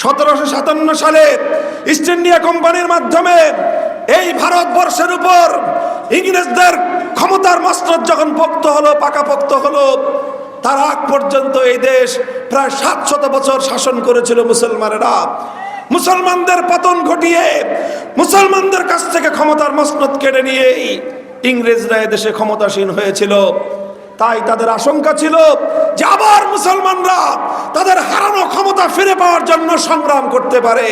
1757 সালে east India কোম্পানির মাধ্যমে এই ভারতবর্ষের উপর ইংরেজদের ক্ষমতার মসনদ যখন পোক্ত হলো, পাকাপোক্ত হলো, তার আগ পর্যন্ত এই দেশ প্রায় 700 বছর শাসন করেছিল মুসলমানেরা। মুসলমানদের পতন ঘটিয়ে মুসলমানদের কাছ থেকে ক্ষমতার মসনদ কেড়ে নিয়ে ইংরেজরা এদেশে ক্ষমতাসীন হয়েছিল। তাই তাদের আশঙ্কা ছিল যে আবার মুসলমানরা তাদের হারানো ক্ষমতা ফিরে পাওয়ার জন্য সংগ্রাম করতে পারে।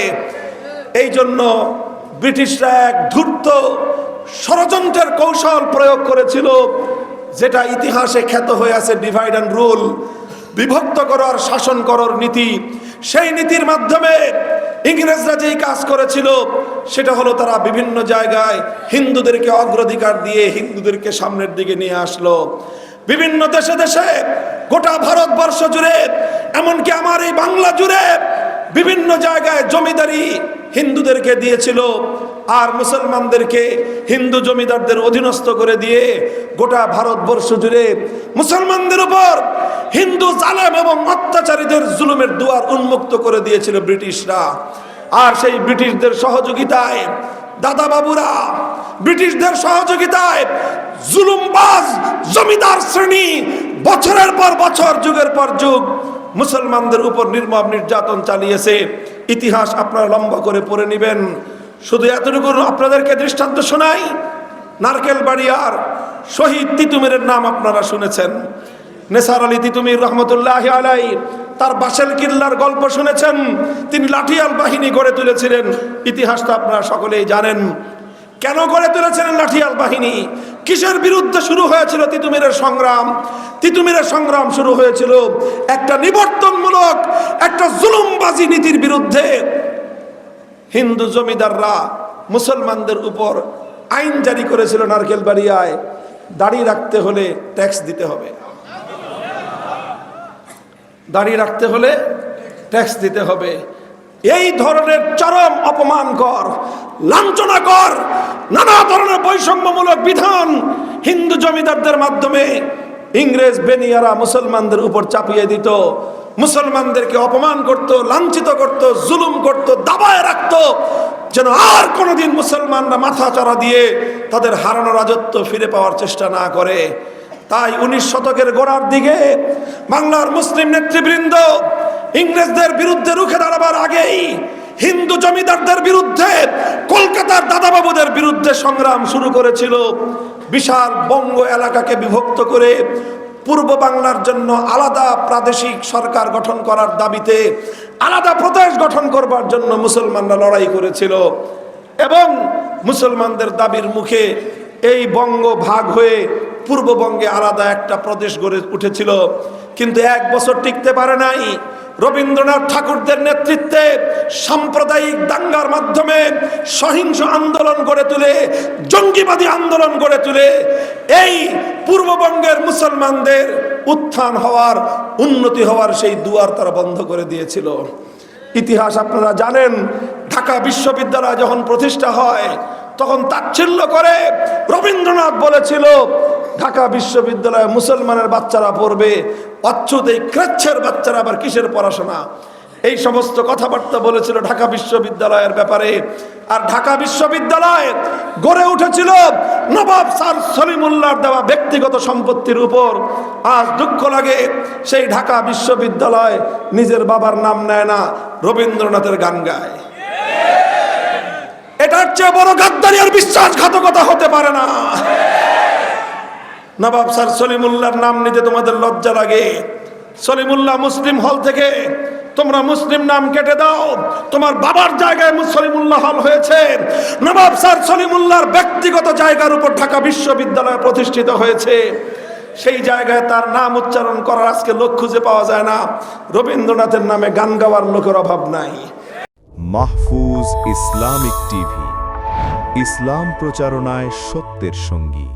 এই জন্য ব্রিটিশরা এক ধূর্ত ষড়যন্ত্রের কৌশল প্রয়োগ করেছিল, যেটা ইতিহাসে খ্যাত হয়ে আছে ডিভাইড অ্যান্ড রুল, বিভক্ত করার শাসন করার নীতি। সেই নীতির মাধ্যমে ইংরেজরা যেই কাজ করেছিল সেটা হলো তারা বিভিন্ন জায়গায় হিন্দুদেরকে অগ্রাধিকার দিয়ে হিন্দুদেরকে সামনের দিকে নিয়ে আসলো। বিভিন্ন দেশে দেশে গোটা ভারতবর্ষ জুড়ে, এমনকি আমার এই বাংলা জুড়ে বিভিন্ন জায়গায় জমিদারি হিন্দুদেরকে দিয়েছিল, আর মুসলমানদেরকে হিন্দু জমিদারদের অধীনস্থ করে দিয়ে গোটা ভারতবর্ষ জুড়ে মুসলমানদের উপর হিন্দু জালেম এবং অত্যাচারীদের জুলুমের দুয়ার উন্মুক্ত করে দিয়েছিল ব্রিটিশরা। আর সেই ব্রিটিশদের সহযোগিতায় দাদা বাবুরা, ব্রিটিশদের সহযোগিতায় জুলুমবাজ জমিদার শ্রেণী বছরের পর বছর, যুগের পর যুগ মুসলমানদের উপর নির্মম নির্যাতন চালিয়েছে। ইতিহাস আপনারা লম্বা করে পড়ে নেবেন। শুধু এতটুকু আপনাদেরকে দৃষ্টান্ত শোনাই, নারকেলবাড়িয়ার শহীদ তিতুমিরের নাম আপনারা শুনেছেন। নেসার আলী তিতুমির রহমতুল্লাহ আলাই, তার বাসেল কিল্লার গল্প শুনেছেন। তিনি লাঠিয়াল বাহিনী গড়ে তুলেছিলেন, ইতিহাসটা আপনারা সকলেই জানেন। কেন গড়ে তুলেছিলেন লাঠিয়াল বাহিনী? কিসের বিরুদ্ধে শুরু হয়েছিল তিতুমিরের সংগ্রাম? তিতুমিরের সংগ্রাম শুরু হয়েছিল একটা নিবর্তনমূলক, একটা জুলুমবাজি নীতির বিরুদ্ধে। হিন্দু জমিদাররা মুসলমানদের উপর আইন জারি করেছিল নারকেলবাড়িয়ায়, দাড়ি রাখতে হলে ট্যাক্স দিতে হবে, দাড়ি রাখতে হলে ট্যাক্স দিতে হবে। এই ধরনের চরম অপমানকর, লাঞ্ছনাকর নানা ধরনের বৈষম্যমূলক বিধান হিন্দু জমিদারদের মাধ্যমে ইংরেজ বেনিয়ারা মুসলমানদের উপর চাপিয়ে দিত। মুসলমানদেরকে অপমান করত, লাঞ্ছিত করত, জুলুম করত, দাবায় রাখত, যেন আর কোনোদিন মুসলমানরা মাথা চড়া দিয়ে তাদের হারানো রাজত্ব ফিরে পাওয়ার চেষ্টা না করে। তাই 19 শতকের গোড়ার দিকে বাংলার মুসলিম নেতৃবৃন্দ ইংরেজদের বিরুদ্ধে রুখে দাঁড়াবার আগেই হিন্দু জমিদারদের বিরুদ্ধে, কলকাতার দাদাবাবুদের বিরুদ্ধে সংগ্রাম শুরু করেছিল। বিশাল বঙ্গ এলাকাকে বিভক্ত করে পূর্ব বাংলার জন্য আলাদা প্রাদেশিক সরকার গঠন করার দাবিতে, আলাদা প্রদেশ গঠন করবার জন্য মুসলমানরা লড়াই করেছিল। এবং মুসলমানদের দাবির মুখে এই বঙ্গ ভাগ হয়ে পূর্ববঙ্গে আলাদা একটা প্রদেশ গড়ে উঠেছিল। কিন্তু 1 বছর টিকতে পারে নাই। রবীন্দ্রনাথ ঠাকুরদের নেতৃত্বে সাম্প্রদায়িক দাঙ্গার মাধ্যমে সহিংস আন্দোলন গড়ে তুলে, জঙ্গিবাদী আন্দোলন গড়ে তুলে এই পূর্ববঙ্গের মুসলমানদের উত্থান হওয়ার, উন্নতি হওয়ার সেই দুয়ার তারা বন্ধ করে দিয়েছিল। ইতিহাস আপনারা জানেন। ঢাকা বিশ্ববিদ্যালয় যখন প্রতিষ্ঠা হয় তখন তাচ্ছিল্য করে রবীন্দ্রনাথ বলেছিল ঢাকা বিশ্ববিদ্যালয়ে মুসলমানের বাচ্চারা পড়বে, অচ্ছুত এই ক্রাচ্ছের বাচ্চারা আবার কিসের পড়াশোনা, এই সমস্ত কথাবার্তা বলেছিল ঢাকা বিশ্ববিদ্যালয়ের ব্যাপারে। আর ঢাকা বিশ্ববিদ্যালয় গড়ে উঠেছিল নবাব স্যার সলিমুল্লাহর দেওয়া ব্যক্তিগত সম্পত্তির উপর। আজ দুঃখ লাগে সেই ঢাকা বিশ্ববিদ্যালয় নিজের বাবার নাম নেয় না, রবীন্দ্রনাথের গান গায়। এটার চেয়ে বড় গাদ্দারি আর বিশ্বাসঘাতকতা হতে পারে না। নবাব স্যার সলিমুল্লাহর নাম নিতে তোমাদের লজ্জা লাগে। সলিমুল্লাহ মুসলিম হল থেকে তোমরা মুসলিম নাম কেটে দাও, তোমার বাবার জায়গায় সলিমুল্লাহ হল হয়েছে। নবাব স্যার সলিমুল্লাহর ব্যক্তিগত জায়গার উপর ঢাকা বিশ্ববিদ্যালয় প্রতিষ্ঠিত হয়েছে। সেই জায়গায় তার নাম উচ্চারণ করার আজকে লোক খুঁজে পাওয়া যায় না। রবীন্দ্রনাথের নামে গান গাওয়ার লোকের অভাব নাই। মাহফুজ ইসলামিক টিভি, ইসলাম প্রচারণায় সত্যের সঙ্গী।